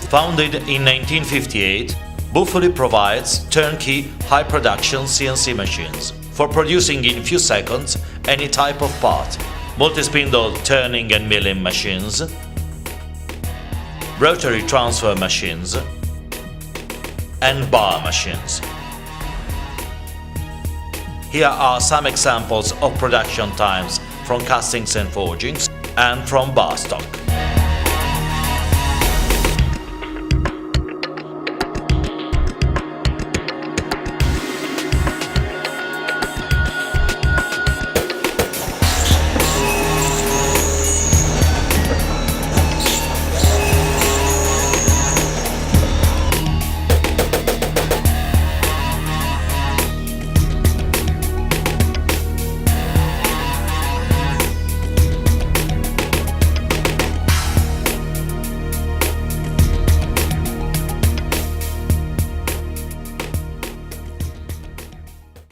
Founded in 1958, Buffoli provides turnkey high-production CNC machines for producing in few seconds any type of part, multi-spindle turning and milling machines, rotary transfer machines, and bar machines. Here are some examples of production times from castings and forgings and from bar stock.